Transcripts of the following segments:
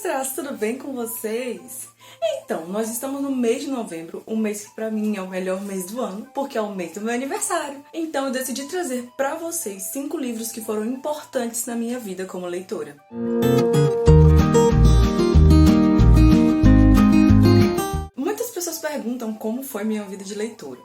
monstras, tudo bem com vocês? Então, nós estamos no mês de novembro, um mês que pra mim é o melhor mês do ano, porque é o mês do meu aniversário. Então eu decidi trazer pra vocês 5 livros que foram importantes na minha vida como leitora. Muitas pessoas perguntam como foi minha vida de leitura.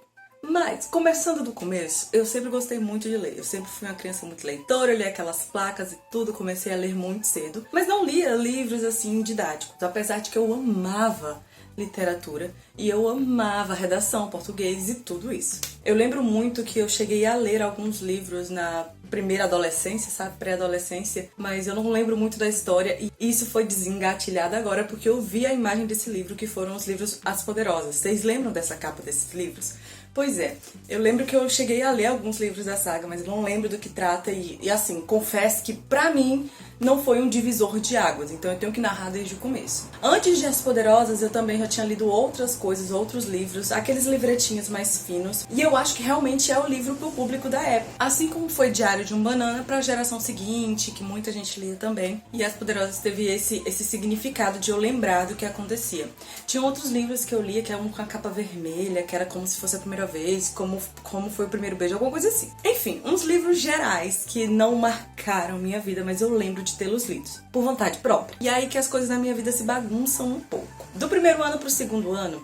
Mas, começando do começo, eu sempre gostei muito de ler. Eu sempre fui uma criança muito leitora, eu lia aquelas placas e tudo, comecei a ler muito cedo. Mas não lia livros, assim, didáticos, apesar de que eu amava literatura e eu amava redação, português e tudo isso. Eu lembro muito que eu cheguei a ler alguns livros na primeira adolescência, sabe, pré-adolescência, mas eu não lembro muito da história e isso foi desengatilhado agora porque eu vi a imagem desse livro, que foram os livros As Poderosas. Vocês lembram dessa capa desses livros? Pois é, eu lembro que eu cheguei a ler alguns livros da saga, mas eu não lembro do que trata e assim, confesso que pra mim não foi um divisor de águas, então eu tenho que narrar desde o começo. Antes de As Poderosas, eu também já tinha lido outras coisas, outros livros, aqueles livretinhos mais finos, e eu acho que realmente é o livro pro público da época. Assim como foi Diário de um Banana pra geração seguinte, que muita gente lia também, e As Poderosas teve esse significado de eu lembrar do que acontecia. Tinha outros livros que eu lia, que eram com a capa vermelha, que era como se fosse a primeira vez, como foi o primeiro beijo, alguma coisa assim. Enfim, uns livros gerais que não marcaram minha vida, mas eu lembro de tê-los lidos, por vontade própria. E aí que as coisas na minha vida se bagunçam um pouco. Do primeiro ano pro segundo ano,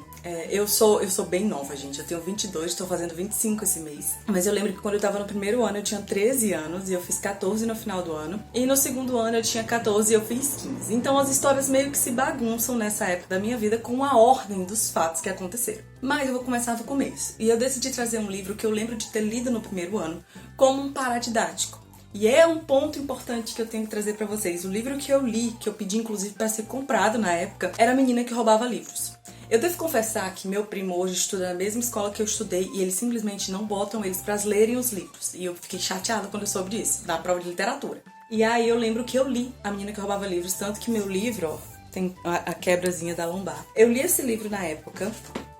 eu sou bem nova, gente. Eu tenho 22, estou fazendo 25 esse mês. Mas eu lembro que quando eu tava no primeiro ano eu tinha 13 anos e eu fiz 14 no final do ano. E no segundo ano eu tinha 14 e eu fiz 15. Então as histórias meio que se bagunçam nessa época da minha vida com a ordem dos fatos que aconteceram. Mas eu vou começar do começo. E eu decidi trazer um livro que eu lembro de ter lido no primeiro ano como um paradidático. E é um ponto importante que eu tenho que trazer pra vocês. O livro que eu li, que eu pedi inclusive pra ser comprado na época, era A Menina que Roubava Livros. Eu devo confessar que meu primo hoje estuda na mesma escola que eu estudei e eles simplesmente não botam eles pra lerem os livros. E eu fiquei chateada quando eu soube disso, na prova de literatura. E aí eu lembro que eu li A Menina que Roubava Livros, tanto que meu livro, ó, tem a quebrazinha da lombar. Eu li esse livro na época.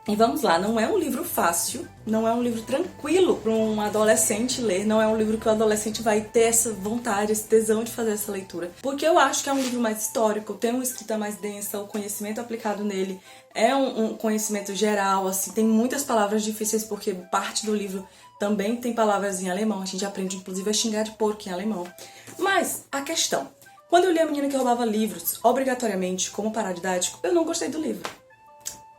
E vamos lá, não é um livro fácil, não é um livro tranquilo para um adolescente ler, não é um livro que o adolescente vai ter essa vontade, esse tesão de fazer essa leitura. Porque eu acho que é um livro mais histórico, tem uma escrita mais densa, o conhecimento aplicado nele é um conhecimento geral, assim, tem muitas palavras difíceis porque parte do livro também tem palavras em alemão, a gente aprende inclusive a xingar de porco em alemão. Mas a questão, quando eu li A Menina que Roubava Livros, obrigatoriamente, como paradidático, eu não gostei do livro.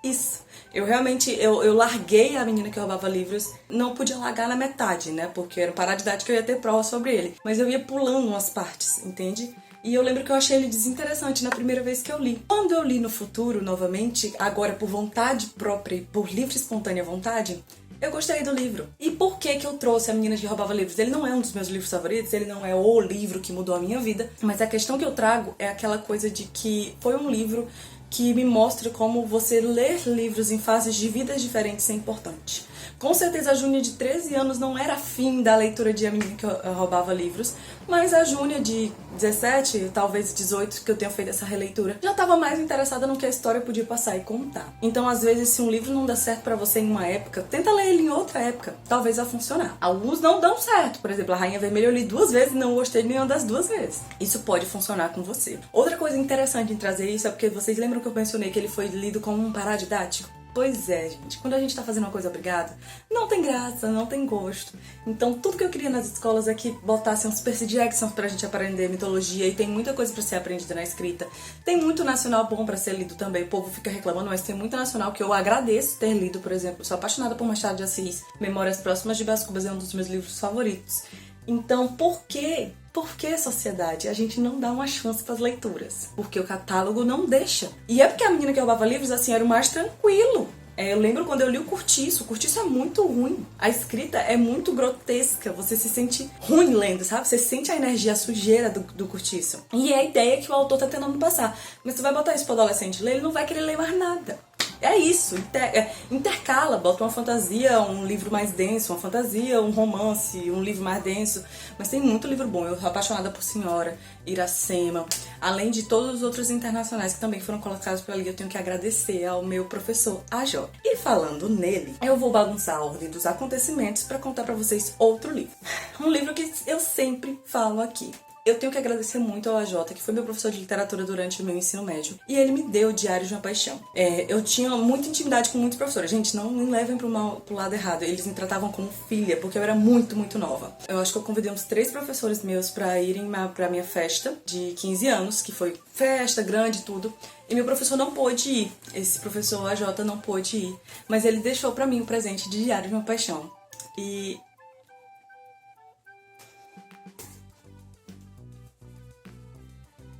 Isso. Eu realmente, eu larguei A Menina que Roubava Livros, não podia largar na metade, né, porque era um paradidático, eu ia ter prova sobre ele, mas eu ia pulando umas partes, entende? E eu lembro que eu achei ele desinteressante na primeira vez que eu li. Quando eu li no futuro, novamente, agora por vontade própria, por livre e espontânea vontade, eu gostei do livro. E por que que eu trouxe A Menina que Roubava Livros? Ele não é um dos meus livros favoritos, ele não é o livro que mudou a minha vida, mas a questão que eu trago é aquela coisa de que foi um livro que me mostra como você ler livros em fases de vidas diferentes é importante. Com certeza a Júnia de 13 anos não era afim da leitura de A Menina que Roubava Livros, mas a Júnia de 17, talvez 18, que eu tenho feito essa releitura, já estava mais interessada no que a história podia passar e contar. Então, às vezes, se um livro não dá certo pra você em uma época, tenta ler ele em outra época, talvez vá funcionar. Alguns não dão certo, por exemplo, A Rainha Vermelha eu li 2 vezes e não gostei de nenhuma das 2 vezes. Isso pode funcionar com você. Outra coisa interessante em trazer isso é porque vocês lembram que eu mencionei que ele foi lido como um paradidático? Pois é, gente, quando a gente tá fazendo uma coisa obrigada, não tem graça, não tem gosto. Então tudo que eu queria nas escolas é que botassem uns Percy Jackson pra gente aprender mitologia, e tem muita coisa pra ser aprendida na escrita. Tem muito nacional bom pra ser lido também, o povo fica reclamando, mas tem muito nacional que eu agradeço ter lido, por exemplo. Sou apaixonada por Machado de Assis, Memórias Próximas de Brás Cubas é um dos meus livros favoritos. Então, por que, sociedade, a gente não dá uma chance pras leituras? Porque o catálogo não deixa. E é porque A Menina que Roubava Livros, assim, era o mais tranquilo. Eu lembro quando eu li o Curtiço é muito ruim. A escrita é muito grotesca, você se sente ruim lendo, sabe? Você sente a energia, a sujeira do Curtiço. E é a ideia que o autor tá tentando passar. Mas você vai botar isso pro adolescente ler, ele não vai querer ler mais nada. É isso, intercala, bota uma fantasia, um livro mais denso, uma fantasia, um romance, um livro mais denso. Mas tem muito livro bom. Eu sou apaixonada por Senhora, Iracema, além de todos os outros internacionais que também foram colocados por ali. Eu tenho que agradecer ao meu professor, AJ. E falando nele, eu vou bagunçar a ordem dos acontecimentos para contar para vocês outro livro. Um livro que eu sempre falo aqui. Eu tenho que agradecer muito ao AJ, que foi meu professor de literatura durante o meu ensino médio. E ele me deu Diário de uma Paixão. Eu tinha muita intimidade com muitos professores. Gente, não me levem pro lado errado. Eles me tratavam como filha, porque eu era muito, muito nova. Eu acho que eu convidei uns 3 professores meus pra irem pra minha festa de 15 anos, que foi festa grande e tudo. E meu professor não pôde ir. Esse professor AJ não pôde ir. Mas ele deixou pra mim o presente de Diário de uma Paixão. E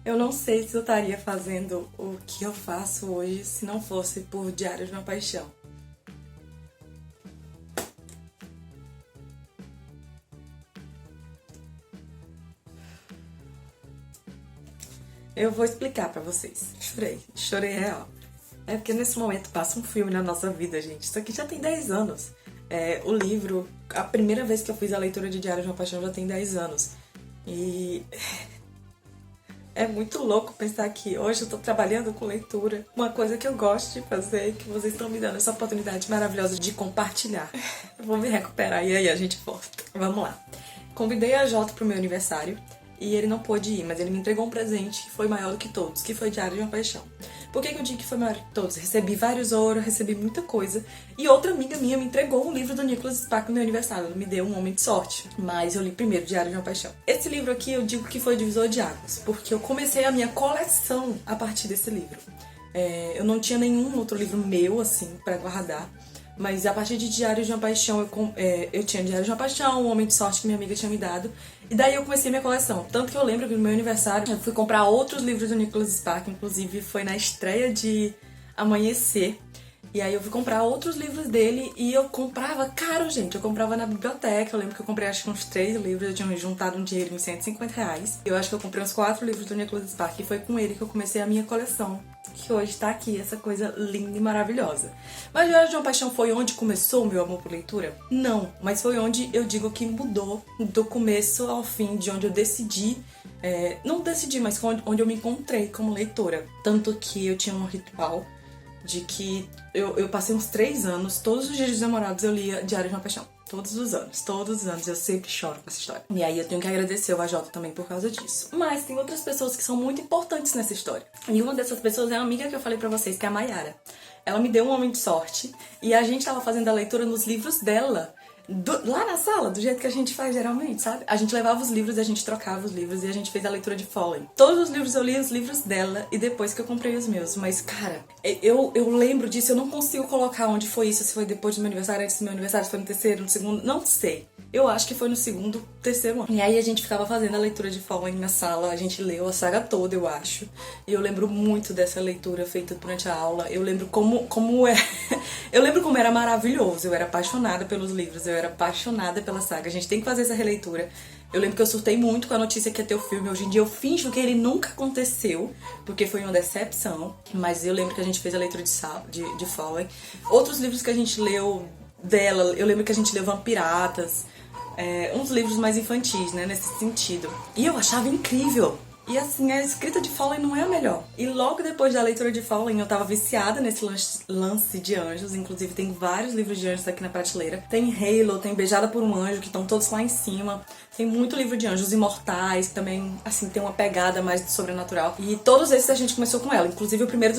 eu não sei se eu estaria fazendo o que eu faço hoje se não fosse por Diário de uma Paixão. Eu vou explicar pra vocês. Chorei real. É porque nesse momento passa um filme na nossa vida, gente. Isso aqui já tem 10 anos. O livro, a primeira vez que eu fiz a leitura de Diário de uma Paixão já tem 10 anos. E é muito louco pensar que hoje eu tô trabalhando com leitura. Uma coisa que eu gosto de fazer e que vocês estão me dando essa oportunidade maravilhosa de compartilhar. Eu vou me recuperar e aí a gente volta. Vamos lá. Convidei a Jota pro meu aniversário e ele não pôde ir, mas ele me entregou um presente que foi maior do que todos, que foi Diário de uma Paixão. Por que eu digo que foi maior que todos? Recebi vários ouros, recebi muita coisa. E outra amiga minha me entregou um livro do Nicholas Sparks no meu aniversário. Ela me deu Um Homem de Sorte. Mas eu li primeiro Diário de uma Paixão. Esse livro aqui eu digo que foi divisor de águas, porque eu comecei a minha coleção a partir desse livro. Eu não tinha nenhum outro livro meu, assim, pra guardar. Mas a partir de Diário de uma Paixão, eu tinha Diário de uma Paixão, Um Homem de Sorte que minha amiga tinha me dado. E daí eu comecei minha coleção. Tanto que eu lembro que no meu aniversário eu fui comprar outros livros do Nicholas Sparks. Inclusive foi na estreia de Amanhecer. E aí eu fui comprar outros livros dele e eu comprava caro, gente. Eu comprava na biblioteca. Eu lembro que eu comprei acho que uns 3 livros. Eu tinha juntado um dinheiro em R$150. Eu acho que eu comprei uns 4 livros do Nicholas Sparks. E foi com ele que eu comecei a minha coleção, que hoje tá aqui, essa coisa linda e maravilhosa. Mas Diário de uma Paixão foi onde começou o meu amor por leitura? Não, mas foi onde eu digo que mudou do começo ao fim, de onde eu decidi, não decidi, mas onde eu me encontrei como leitora. Tanto que eu tinha um ritual de que eu passei uns 3 anos, todos os dias dos namorados eu lia Diário de uma Paixão. Todos os anos, eu sempre choro com essa história. E aí eu tenho que agradecer o AJ também por causa disso. Mas tem outras pessoas que são muito importantes nessa história. E uma dessas pessoas é a amiga que eu falei pra vocês, que é a Mayara. Ela me deu Um Homem de Sorte e a gente tava fazendo a leitura nos livros dela. Lá na sala, do jeito que a gente faz geralmente, sabe? A gente levava os livros, a gente trocava os livros e a gente fez a leitura de Fallen. Todos os livros eu li os livros dela e depois que eu comprei os meus. Mas, cara, eu lembro disso, eu não consigo colocar onde foi isso, se foi depois do meu aniversário, antes do meu aniversário, se foi no terceiro, no segundo, não sei. Eu acho que foi no segundo, terceiro ano. E aí a gente ficava fazendo a leitura de Fallen na sala, a gente leu a saga toda, eu acho. E eu lembro muito dessa leitura feita durante a aula. Eu lembro como é. Eu lembro como era maravilhoso. Eu era apaixonada pelos livros, eu era apaixonada pela saga. A gente tem que fazer essa releitura. Eu lembro que eu surtei muito com a notícia que ia ter o filme. Hoje em dia eu finjo que ele nunca aconteceu, porque foi uma decepção. Mas eu lembro que a gente fez a leitura de Fallen. Outros livros que a gente leu dela, eu lembro que a gente leu Vampiratas. Uns livros mais infantis, né, nesse sentido. E eu achava incrível. E assim, a escrita de Fallen não é a melhor. E logo depois da leitura de Fallen, eu tava viciada nesse lance de anjos. Inclusive, tem vários livros de anjos aqui na prateleira. Tem Halo, tem Beijada por um Anjo, que estão todos lá em cima. Tem muito livro de anjos imortais, que também, assim, tem uma pegada mais do sobrenatural. E todos esses a gente começou com ela. Inclusive, o primeiro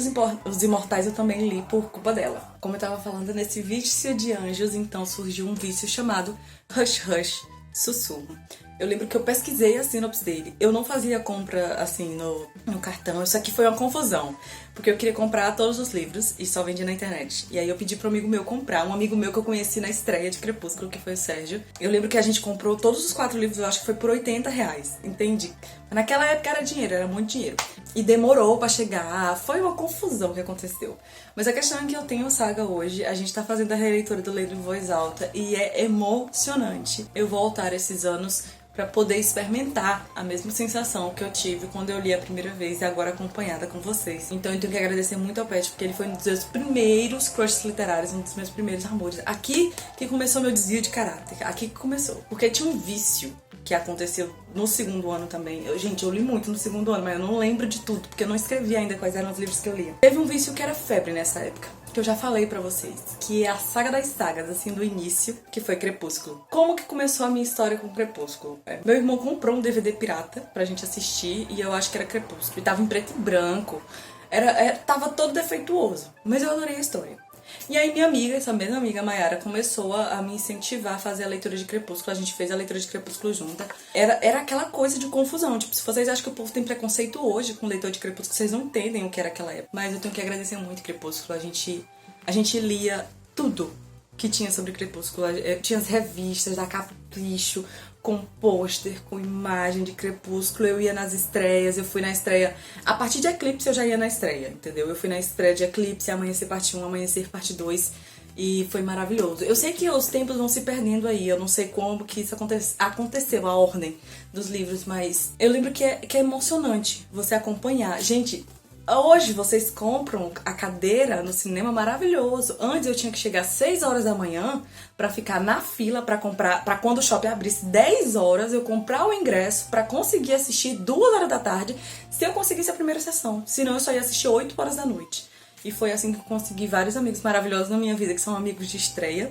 dos imortais eu também li por culpa dela. Como eu tava falando, nesse vício de anjos, então surgiu um vício chamado Hush Hush, Sussurro. Eu lembro que eu pesquisei a sinopse dele. Eu não fazia compra, assim, no cartão. Isso aqui foi uma confusão. Porque eu queria comprar todos os livros e só vendia na internet. E aí eu pedi pro amigo meu comprar. Um amigo meu que eu conheci na estreia de Crepúsculo, que foi o Sérgio. Eu lembro que a gente comprou todos os 4 livros, eu acho que foi por R$80. Entendi. Mas naquela época era dinheiro, era muito dinheiro. E demorou pra chegar. Foi uma confusão que aconteceu. Mas a questão é que eu tenho Saga hoje. A gente tá fazendo a releitura do livro em voz alta. E é emocionante eu voltar esses anos pra poder experimentar a mesma sensação que eu tive quando eu li a primeira vez e agora acompanhada com vocês. Então eu tenho que agradecer muito ao Pet, porque ele foi um dos meus primeiros crushes literários, um dos meus primeiros amores. Aqui que começou meu desvio de caráter, aqui que começou. Porque tinha um vício que aconteceu no segundo ano também. Gente, eu li muito no segundo ano, mas eu não lembro de tudo, porque eu não escrevi ainda quais eram os livros que eu lia. Teve um vício que era febre nessa época. que eu já falei pra vocês, que é a saga das sagas, assim, do início, que foi Crepúsculo. Como que começou a minha história com Crepúsculo? Meu irmão comprou um DVD pirata pra gente assistir e eu acho que era Crepúsculo. E tava em preto e branco, tava todo defeituoso, mas eu adorei a história. E aí minha amiga, essa mesma amiga Mayara, começou a me incentivar a fazer a leitura de Crepúsculo. A gente fez a leitura de Crepúsculo junta. Era aquela coisa de confusão. Tipo, se vocês acham que o povo tem preconceito hoje com leitor de Crepúsculo, vocês não entendem o que era aquela época. Mas eu tenho que agradecer muito Crepúsculo. A gente lia tudo que tinha sobre Crepúsculo. Tinha as revistas da Capricho, com pôster, com imagem de Crepúsculo. Eu ia nas estreias, eu fui na estreia... A partir de Eclipse eu já ia na estreia, entendeu? Eu fui na estreia de Eclipse, Amanhecer Parte 1, Amanhecer Parte 2, e foi maravilhoso. Eu sei que os tempos vão se perdendo aí, eu não sei como que isso aconteceu, a ordem dos livros, mas eu lembro que é emocionante você acompanhar. Gente... Hoje vocês compram a cadeira no cinema maravilhoso. Antes eu tinha que chegar às 6 horas da manhã pra ficar na fila pra comprar, pra quando o shopping abrisse 10 horas, eu comprar o ingresso pra conseguir assistir 2 horas da tarde, se eu conseguisse a primeira sessão. Senão eu só ia assistir 8 horas da noite. E foi assim que eu consegui vários amigos maravilhosos na minha vida, que são amigos de estreia.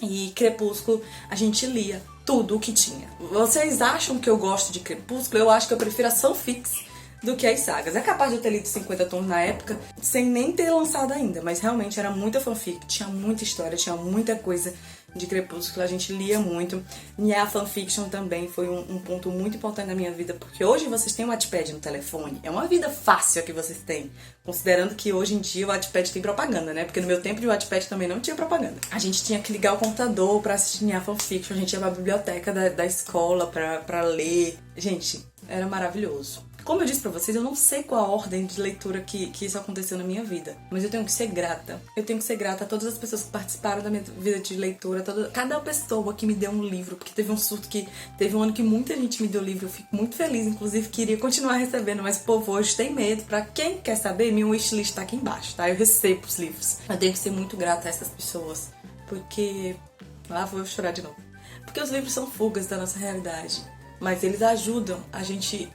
E Crepúsculo, a gente lia tudo o que tinha. Vocês acham que eu gosto de Crepúsculo? Eu acho que eu prefiro a fanfics do que as sagas. É capaz de eu ter lido 50 tons na época, sem nem ter lançado ainda, mas realmente era muita fanfic, tinha muita história, tinha muita coisa de Crepúsculo, a gente lia muito. E a fanfiction também foi um ponto muito importante na minha vida, porque hoje vocês têm o Wattpad no telefone, é uma vida fácil a que vocês têm, considerando que hoje em dia o Wattpad tem propaganda, né? Porque no meu tempo de Wattpad também não tinha propaganda. A gente tinha que ligar o computador pra assistir a fanfiction, a gente ia pra biblioteca da escola pra ler. Gente, era maravilhoso. Como eu disse pra vocês, eu não sei qual a ordem de leitura que isso aconteceu na minha vida. Mas eu tenho que ser grata. Eu tenho que ser grata a todas as pessoas que participaram da minha vida de leitura. Cada pessoa que me deu um livro. Porque teve um surto que... Teve um ano que muita gente me deu livro. Eu fico muito feliz. Inclusive, queria continuar recebendo. Mas o povo hoje tem medo. Pra quem quer saber, minha wishlist tá aqui embaixo, tá? Eu recebo os livros. Eu tenho que ser muito grata a essas pessoas. Porque... Ah, vou chorar de novo. Porque os livros são fugas da nossa realidade. Mas eles ajudam a gente...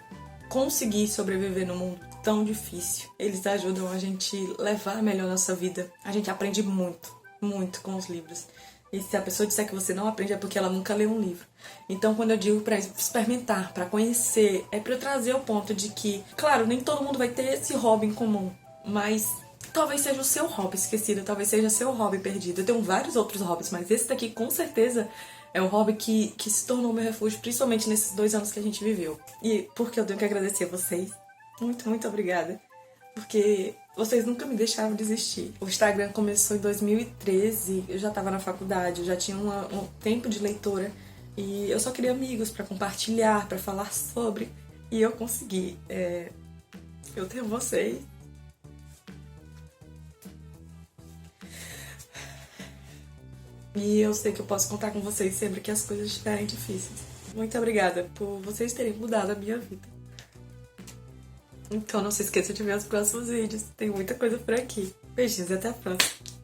conseguir sobreviver num mundo tão difícil. Eles ajudam a gente levar melhor a nossa vida. A gente aprende muito, muito com os livros. E se a pessoa disser que você não aprende é porque ela nunca leu um livro. Então, quando eu digo pra experimentar, pra conhecer, é pra eu trazer o ponto de que, claro, nem todo mundo vai ter esse hobby em comum, mas talvez seja o seu hobby esquecido, talvez seja o seu hobby perdido. Eu tenho vários outros hobbies, mas esse daqui com certeza é um hobby que se tornou meu refúgio, principalmente nesses 2 anos que a gente viveu. E porque eu tenho que agradecer a vocês. Muito, muito obrigada. Porque vocês nunca me deixaram desistir. O Instagram começou em 2013, eu já estava na faculdade, eu já tinha um tempo de leitora. E eu só queria amigos para compartilhar, para falar sobre. E eu consegui. Eu tenho vocês. E eu sei que eu posso contar com vocês sempre que as coisas estiverem difíceis. Muito obrigada por vocês terem mudado a minha vida. Então não se esqueça de ver os próximos vídeos. Tem muita coisa por aqui. Beijinhos e até a próxima.